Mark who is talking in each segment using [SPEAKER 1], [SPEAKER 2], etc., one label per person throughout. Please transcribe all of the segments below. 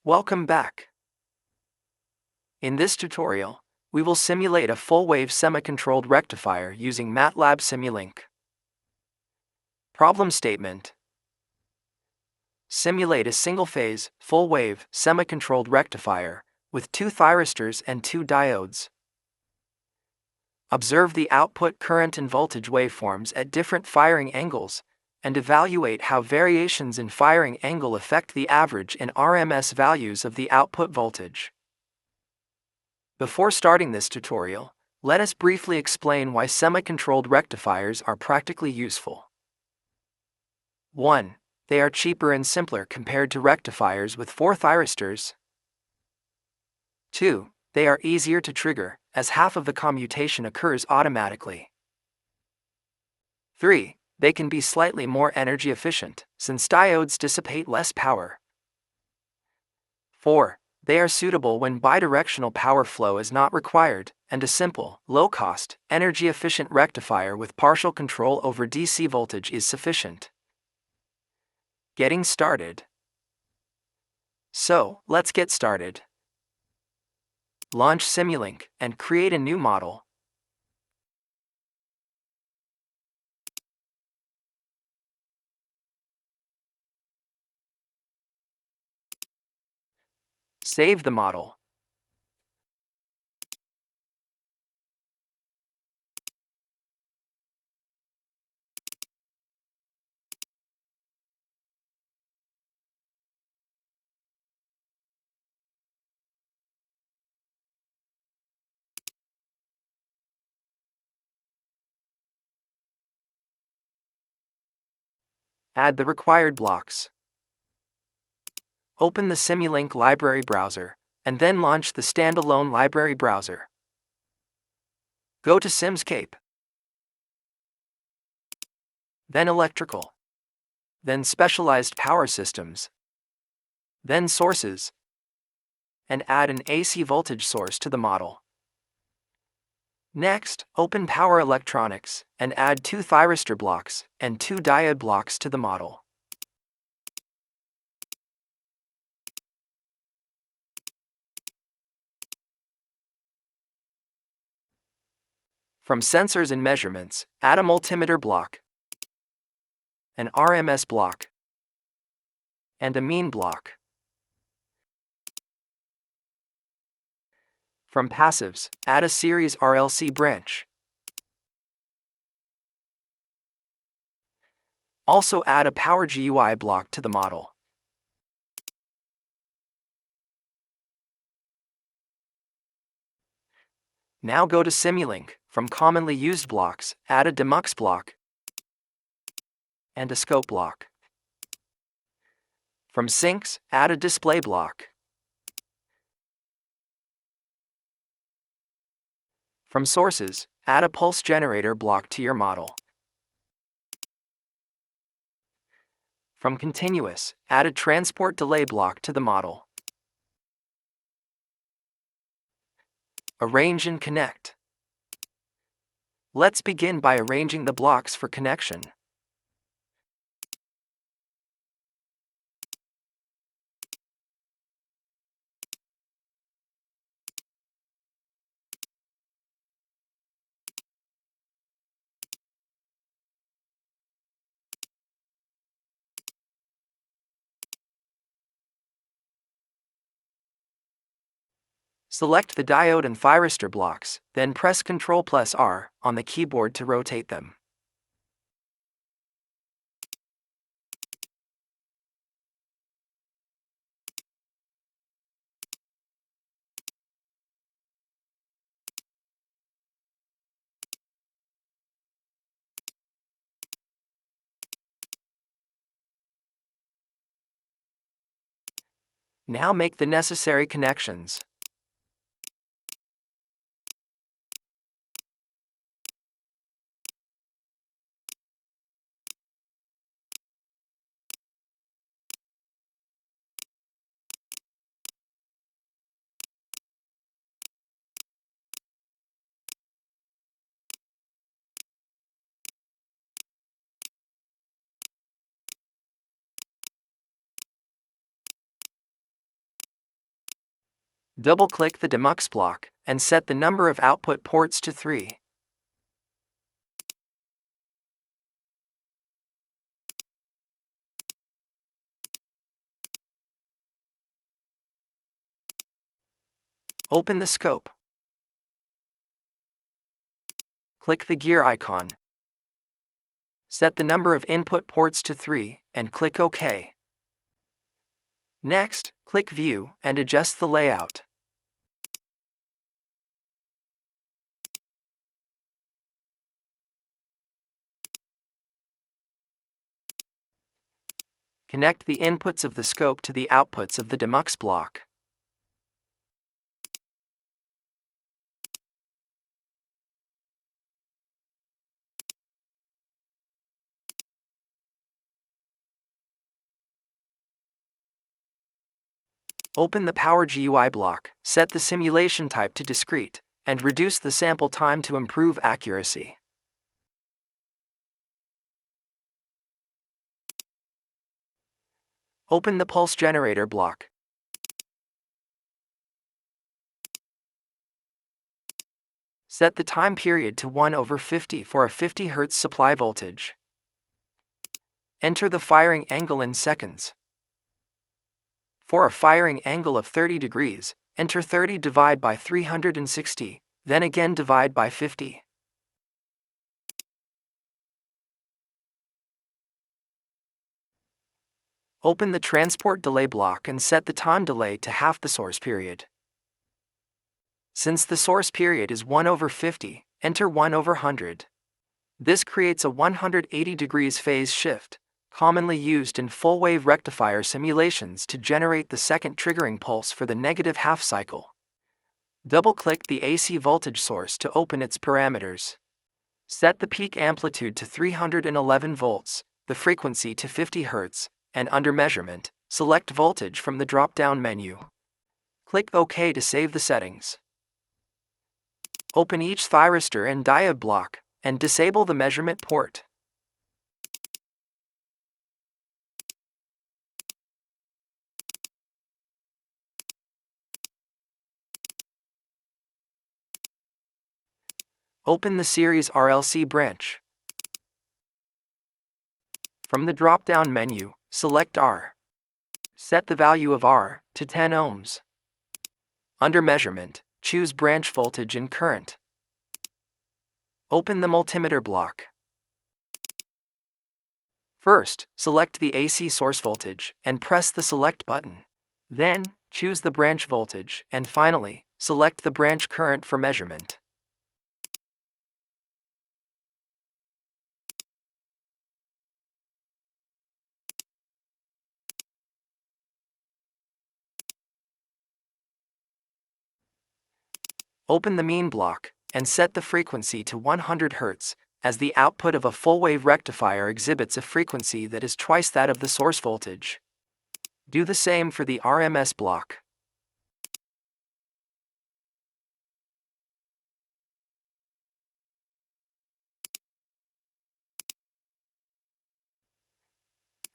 [SPEAKER 1] Welcome back. In this tutorial, we will simulate a full-wave semi-controlled rectifier using MATLAB Simulink. Problem statement: simulate a single-phase, full-wave, semi-controlled rectifier with 2 thyristors and 2 diodes. Observe the output current and voltage waveforms at different firing angles, and evaluate how variations in firing angle affect the average and RMS values of the output voltage. Before starting this tutorial, let us briefly explain why semi-controlled rectifiers are practically useful. 1. They are cheaper and simpler compared to rectifiers with 4 thyristors. 2. They are easier to trigger, as half of the commutation occurs automatically. 3. They can be slightly more energy efficient, since diodes dissipate less power. 4. They are suitable when bidirectional power flow is not required, and a simple, low-cost, energy-efficient rectifier with partial control over DC voltage is sufficient. Getting started. So, let's get started. Launch Simulink and create a new model. Save the model. Add the required blocks. Open the Simulink library browser, and then launch the standalone library browser. Go to Simscape, then Electrical, then Specialized Power Systems, then Sources, and add an AC voltage source to the model. Next, open Power Electronics and add 2 thyristor blocks and 2 diode blocks to the model. From Sensors and Measurements, add a multimeter block, an RMS block, and a mean block. From Passives, add a series RLC branch. Also add a Power GUI block to the model. Now go to Simulink. From commonly used blocks, add a demux block and a scope block. From sinks, add a display block. From sources, add a pulse generator block to your model. From continuous, add a transport delay block to the model. Arrange and connect. Let's begin by arranging the blocks for connection. Select the diode and thyristor blocks, then press Ctrl+R on the keyboard to rotate them. Now make the necessary connections. Double-click the demux block and set the number of output ports to 3. Open the scope. Click the gear icon. Set the number of input ports to 3 and click OK. Next, click View and adjust the layout. Connect the inputs of the scope to the outputs of the demux block. Open the Power GUI block, set the simulation type to discrete, and reduce the sample time to improve accuracy. Open the pulse generator block. Set the time period to 1/50 for a 50 Hz supply voltage. Enter the firing angle in seconds. For a firing angle of 30 degrees, enter 30 divide by 360, then again divide by 50. Open the transport delay block and set the time delay to half the source period. Since the source period is 1/50, enter 1/100. This creates a 180 degrees phase shift, commonly used in full-wave rectifier simulations to generate the second triggering pulse for the negative half cycle. Double-click the AC voltage source to open its parameters. Set the peak amplitude to 311 volts, the frequency to 50 Hz, and under measurement, select voltage from the drop-down menu. Click OK to save the settings. Open each thyristor and diode block, and disable the measurement port. Open the series RLC branch. From the drop-down menu, select R. Set the value of R to 10 ohms. Under measurement, choose branch voltage and current. Open the multimeter block. First, select the AC source voltage and press the select button. Then, choose the branch voltage and finally, select the branch current for measurement. Open the mean block and set the frequency to 100 Hz, as the output of a full-wave rectifier exhibits a frequency that is twice that of the source voltage. Do the same for the RMS block.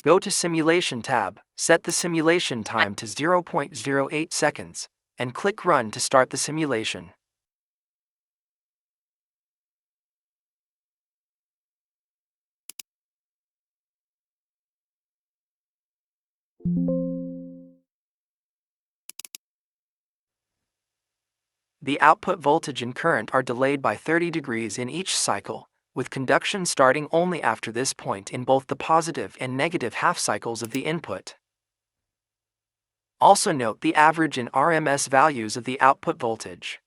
[SPEAKER 1] Go to Simulation tab, set the simulation time to 0.08 seconds, and click Run to start the simulation. The output voltage and current are delayed by 30 degrees in each cycle, with conduction starting only after this point in both the positive and negative half cycles of the input. Also note the average and RMS values of the output voltage.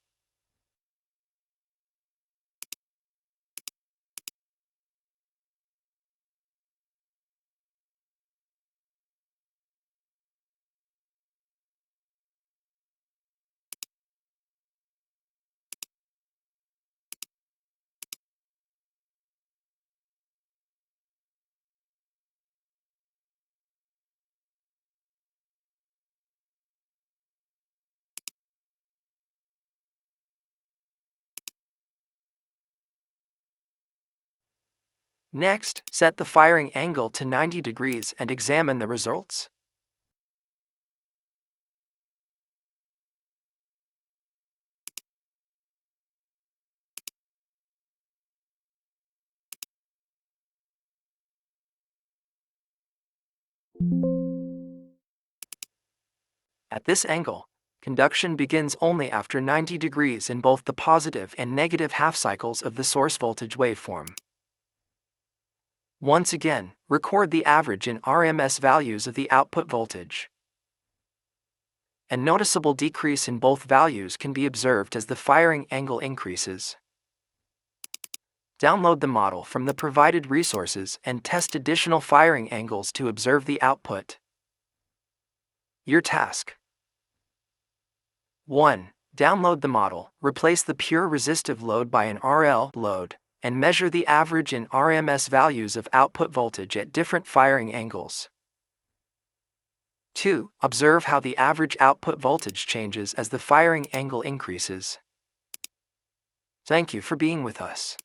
[SPEAKER 1] Next, set the firing angle to 90 degrees and examine the results. At this angle, conduction begins only after 90 degrees in both the positive and negative half cycles of the source voltage waveform. Once again, record the average in RMS values of the output voltage. A noticeable decrease in both values can be observed as the firing angle increases. Download the model from the provided resources and test additional firing angles to observe the output. Your task: 1. Download the model, replace the pure resistive load by an RL load, and measure the average in RMS values of output voltage at different firing angles. 2. Observe how the average output voltage changes as the firing angle increases. Thank you for being with us.